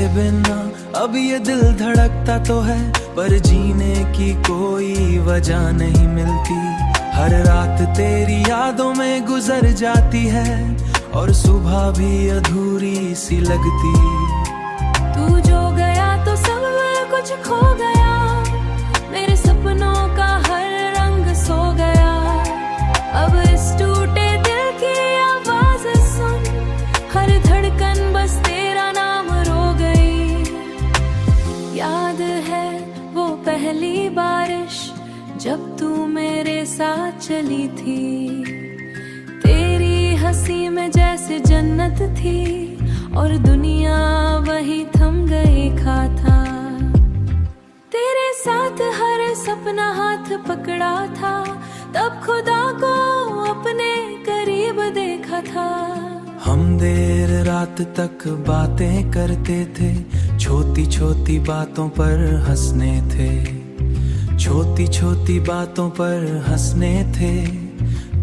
बिना अब ये दिल धड़कता तो है, पर जीने की कोई वजह नहीं मिलती। हर रात तेरी यादों में गुजर जाती है, और सुबह भी अधूरी सी लगती। तू जो गया तो सब कुछ खो गया, मेरे सपनों का हर रंग सो गया। अब इस टूटे दिल की आवाज सुन, हर धड़कन बस तेरा नाम रो गई। याद है वो पहली बारिश जब तू मेरे साथ चली थी, तेरी हंसी में जैसे जन्नत थी, और दुनिया वही थम गई खा था। तेरे साथ हर सपना हाथ पकड़ा था, तब खुदा को अपने करीब देखा था। हम देर रात तक बातें करते थे, छोटी छोटी बातों पर हंसने थे। छोटी छोटी बातों पर हंसने थे।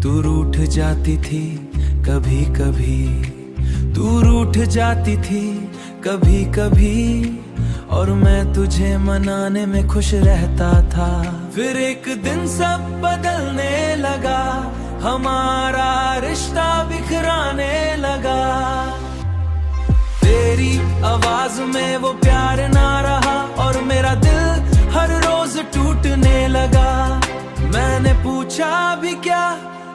तू रूठ जाती थी कभी कभी, तू रूठ जाती थी कभी कभी, और मैं तुझे मनाने में खुश रहता था। फिर एक दिन सब बदलने लगा, हमारा रिश्ता बिखराने लगा। तेरी आवाज में वो प्यार ना रहा, और मेरा दिल हर रोज टूटने लगा। मैंने पूछा भी क्या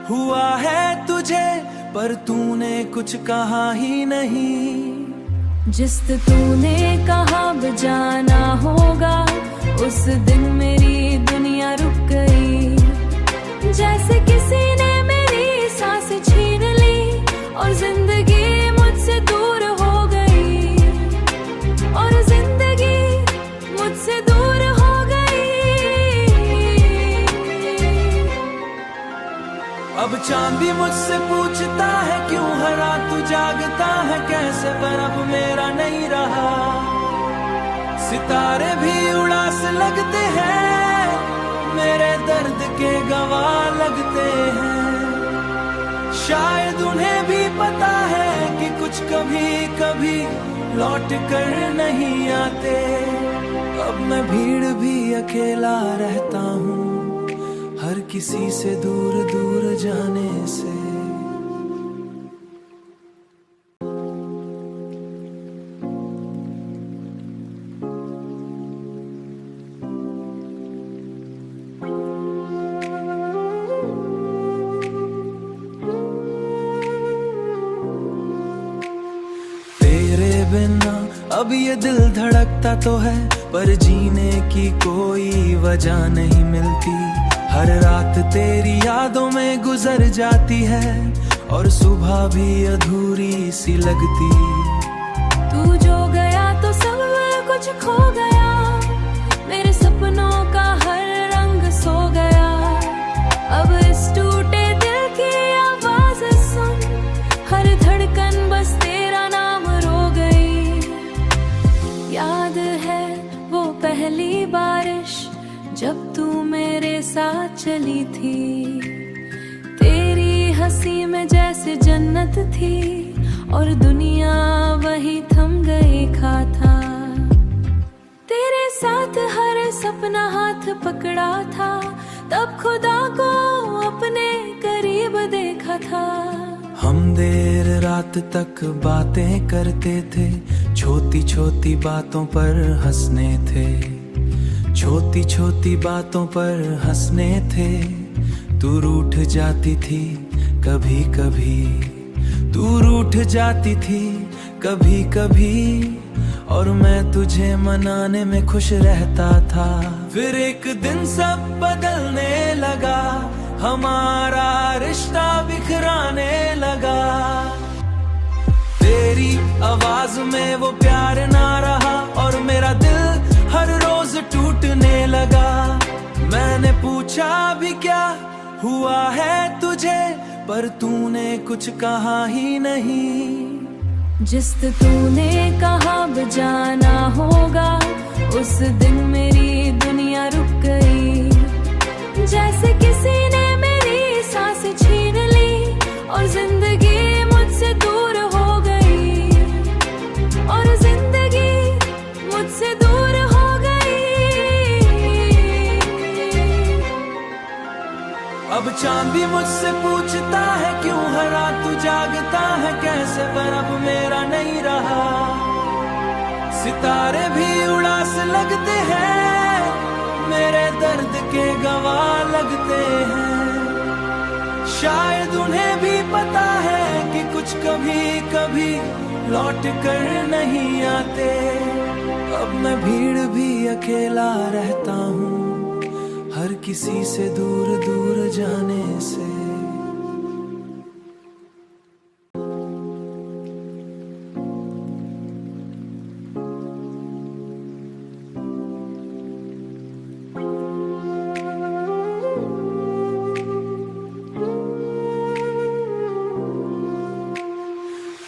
हुआ है तुझे, पर तूने कुछ कहा ही नहीं। जिस तूने कहा बजाना होगा, उस दिन मेरी दुनिया रुक गई। जैसे किसी ने मेरी सांस छीन ली, और जिंदगी मुझसे दूर हो गई, और जिंदगी मुझसे दूर हो गई। अब चांद भी मुझसे पूछता है क्यों हर रात तू जागता है कैसे, पर अब मेरा नहीं रहा। सितारे भी उड़ास लगते हैं, मेरे दर्द के गवाह लगते हैं। शायद उन्हें भी पता है कि कुछ कभी कभी लौट कर नहीं आते। अब मैं भीड़ भी अकेला रहता हूँ, हर किसी से दूर दूर जाने से। तेरे बिना अब ये दिल धड़कता तो है, पर जीने की कोई वजह नहीं मिलती। हर रात तेरी यादों में गुजर जाती है, और सुबह भी अधूरी सी लगती। तू जो गया तो सब कुछ खो गया, मेरे सपनों का हर रंग सो गया। अब इस टूटे दिल की आवाज सुन, हर धड़कन बस तेरा नाम रो गई। याद है वो पहली बारिश जब तू मेरे साथ चली थी, तेरी हंसी में जैसे जन्नत थी, और दुनिया वही थम गई खा था। तेरे साथ हर सपना हाथ पकड़ा था, तब खुदा को अपने करीब देखा था। हम देर रात तक बातें करते थे, छोटी छोटी बातों पर हंसने थे। छोटी छोटी बातों पर हंसने थे। तू रूठ जाती थी कभी कभी, तू रूठ जाती थी कभी कभी, और मैं तुझे मनाने में खुश रहता था। फिर एक दिन सब बदलने लगा, हमारा रिश्ता बिखराने लगा। तेरी आवाज में वो प्यार ना रहा, और मेरा दिल हर रोज टूटने लगा। मैंने पूछा भी क्या हुआ है तुझे, पर तूने कुछ कहा ही नहीं। जिस तूने कहा बजाना होगा, उस दिन मेरी दुनिया रुक गई। जैसे किसी ने मेरी सांस छीन ली, और जिंदगी मुझसे दूर हो गई, और जिंदगी चांदी मुझसे पूछता है क्यों हर रात तू जागता है कैसे, पर अब मेरा नहीं रहा। सितारे भी उड़ास लगते हैं, मेरे दर्द के गवाह लगते हैं। शायद उन्हें भी पता है कि कुछ कभी कभी लौट कर नहीं आते। अब मैं भीड़ भी अकेला रहता हूँ, हर किसी से दूर दूर जाने से।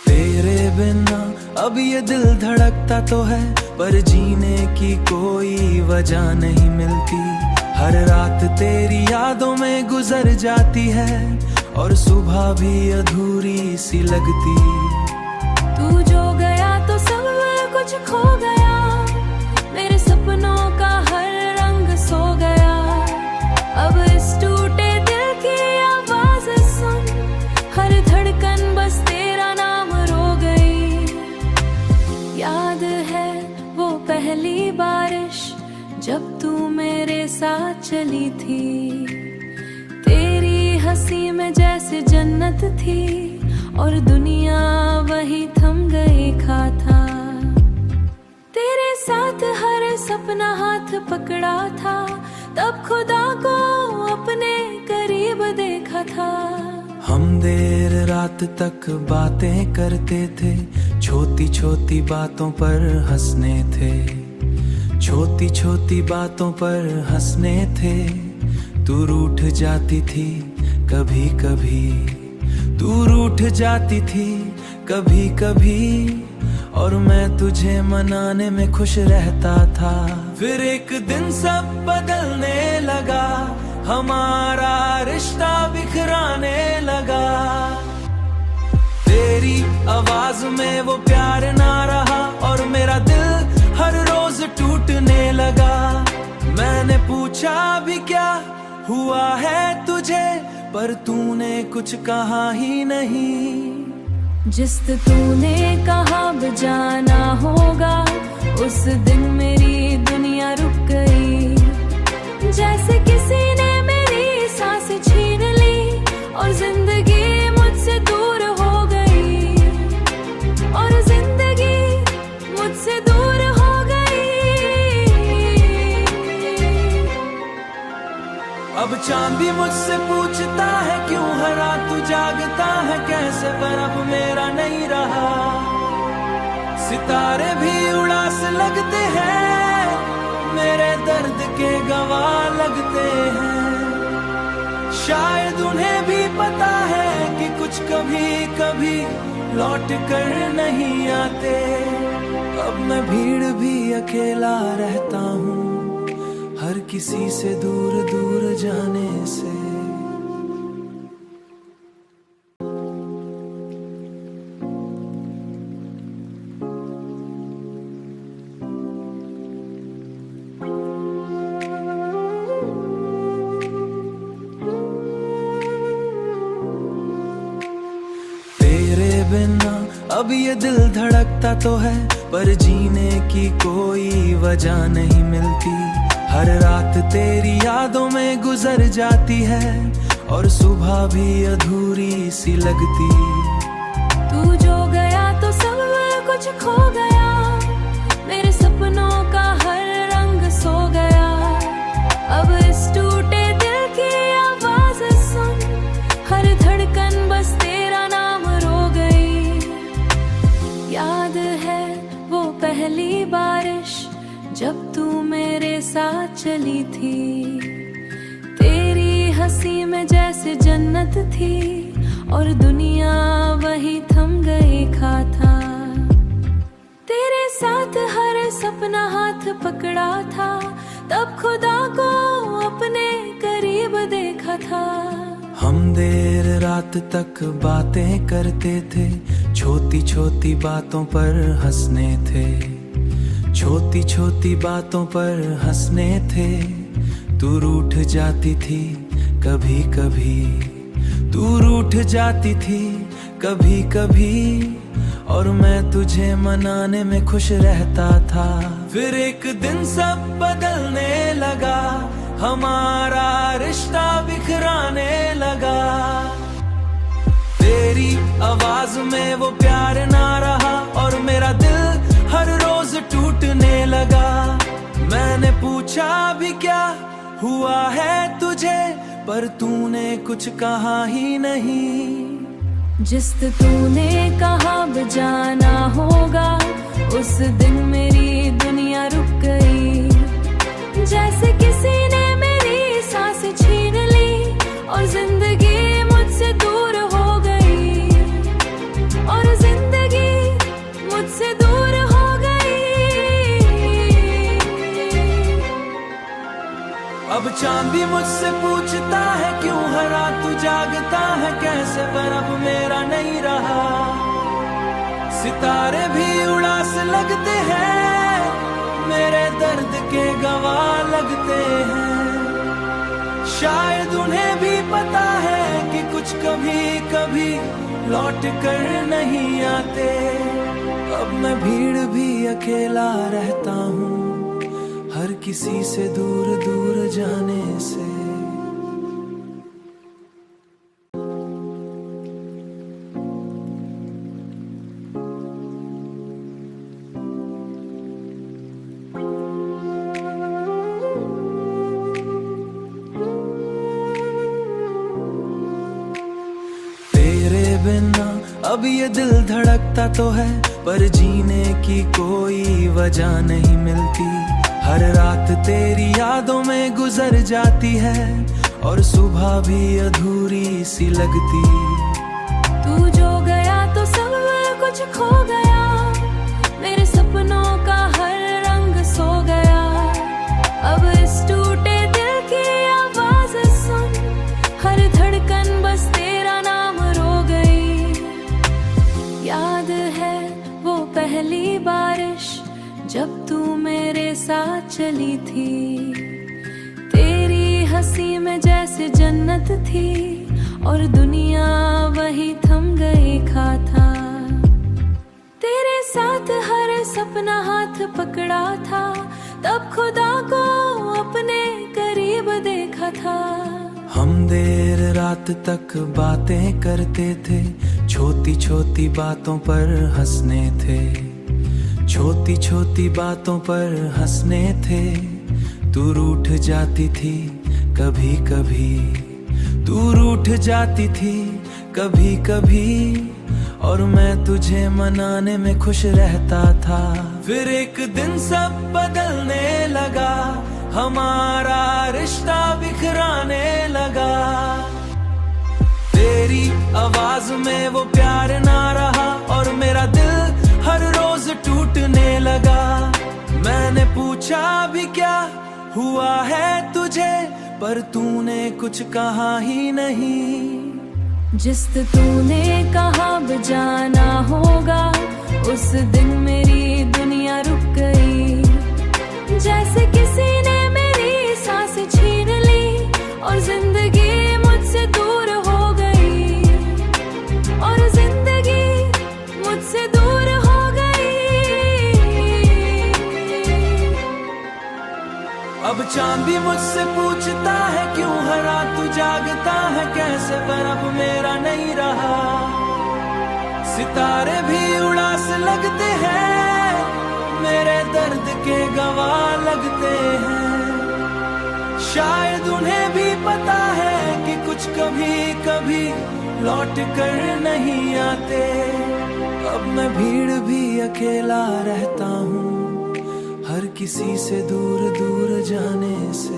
तेरे बिना अब ये दिल धड़कता तो है, पर जीने की कोई वजह नहीं मिलती। हर रात तेरी यादों में गुजर जाती है, और सुबह भी अधूरी सी लगती। तू जो गया तो सब कुछ खो गया, मेरे सपनों का हर रंग सो गया। अब इस टूटे दिल की आवाज सुन, हर धड़कन बस तेरा नाम रो गई। याद है वो पहली बारिश जब तू मेरे साथ चली थी, तेरी हंसी में जैसे जन्नत थी, और दुनिया वही थम गई खा था। तेरे साथ हर सपना हाथ पकड़ा था, तब खुदा को अपने करीब देखा था। हम देर रात तक बातें करते थे, छोटी छोटी बातों पर हंसने थे। छोटी छोटी बातों पर हंसने थे। तू रूठ जाती थी कभी कभी, तू रूठ जाती थी कभी कभी, और मैं तुझे मनाने में खुश रहता था। फिर एक दिन सब बदलने लगा, हमारा रिश्ता बिखराने लगा। तेरी आवाज में वो प्यार ना रहा, और मेरा दिल हर रोज टूटने लगा। मैंने पूछा भी क्या हुआ है तुझे, पर तूने कुछ कहा ही नहीं। जिस तूने कहा जाना होगा, उस दिन मेरी दुनिया रुक गई। जैसे किसी ने मेरी सांस छीन ली, और जिंदगी मुझसे दूर हो गई, और जिंदगी मुझसे दूर हो गई। अब चांदी मुझसे पूछता है क्यों हर रात तू जागता है कैसे, पर अब मेरा नहीं रहा। सितारे भी उड़ास लगते हैं, मेरे दर्द के गवाह लगते हैं। शायद उन्हें भी पता है कि कुछ कभी कभी लौट कर नहीं आते। अब मैं भीड़ भी अकेला रहता हूँ, हर किसी से दूर दूर जाने से। तेरे बिना अब ये दिल धड़कता तो है, पर जीने की कोई वजह नहीं मिलती। हर रात तेरी यादों में गुजर जाती है, और सुबह भी अधूरी सी लगती। तू जो गया तो सब कुछ खो गया, मेरे सपनों का हर रंग सो गया। अब इस टूटे दिल की आवाज सुन, हर धड़कन बस तेरा नाम रो गई। याद है वो पहली बारिश जब तू मेरे साथ चली थी, तेरी हंसी में जैसे जन्नत थी, और दुनिया वही थम गई खा था। तेरे साथ हर सपना हाथ पकड़ा था, तब खुदा को अपने करीब देखा था। हम देर रात तक बातें करते थे, छोटी छोटी बातों पर हंसने थे। छोटी छोटी बातों पर हंसने थे। तू रूठ जाती थी कभी कभी, तू रूठ जाती थी कभी कभी, और मैं तुझे मनाने में खुश रहता था। फिर एक दिन सब बदलने लगा, हमारा रिश्ता बिखराने लगा। तेरी आवाज में वो प्यार ना रहा, और मेरा दिल हर रोज टूटने लगा। मैंने पूछा भी क्या हुआ है तुझे, पर तूने कुछ कहा ही नहीं। जिस तूने कहा बजाना होगा, उस दिन मेरी दुनिया रुक गई। जैसे किसी ने मेरी सांस छीन ली, और जिंदगी मुझसे दूर हो गई, और जिंदगी मुझसे दूर हो गई। अब चांदी मुझसे पूछता है क्यों हरा तू जागता है कैसे, पर अब मेरा नहीं रहा। सितारे भी उड़ास लगते हैं, मेरे दर्द के गवाह लगते हैं। शायद उन्हें भी पता है कि कुछ कभी कभी लौट कर नहीं आते। अब मैं भीड़ भी अकेला रहता हूँ, हर किसी से दूर दूर जाने से। तेरे बिना अब ये दिल धड़कता तो है, पर जीने की कोई वजह नहीं मिलती। हर रात तेरी यादों में गुजर जाती है, और सुबह भी अधूरी सी लगती। तू जो गया तो सब कुछ खो गया, मेरे सपनों का हर रंग सो गया। अब इस टूटे दिल की आवाज सुन, हर धड़कन बस तेरा नाम रो गई। याद है वो पहली बारिश जब तू मेरे साथ चली थी। तेरी हंसी में जैसे जन्नत थी, और दुनिया वही थम गई खा था। तेरे साथ हर सपना हाथ पकड़ा था, तब खुदा को अपने करीब देखा था। हम देर रात तक बातें करते थे, छोटी छोटी बातों पर हंसने थे। छोटी छोटी बातों पर हंसने थे। तू रूठ जाती थी कभी कभी, तू रूठ जाती थी कभी कभी, और मैं तुझे मनाने में खुश रहता था। फिर एक दिन सब बदलने लगा, हमारा रिश्ता बिखराने लगा। तेरी आवाज में वो प्यार ना रहा, और मेरा दिल हर रोज टूटने लगा। मैंने पूछा भी क्या हुआ है तुझे, पर तूने कुछ कहा ही नहीं। जिस तूने कहा बजाना होगा, उस दिन मेरी दुनिया रुक गई। जैसे किसी ने मेरी सांस छीन ली, और जिंदगी मुझसे दूर हो गई, और जिंदगी मुझसे दूर हो गई। अब चांदी मुझसे पूछता है क्यों हरा तू जागता है कैसे, पर अब मेरा नहीं रहा। सितारे भी उड़ास लगते हैं, मेरे दर्द के गवाह लगते हैं। शायद उन्हें भी पता है कि कुछ कभी कभी लौट कर नहीं आते। अब मैं भीड़ भी अकेला रहता हूँ, हर किसी से दूर दूर जाने से।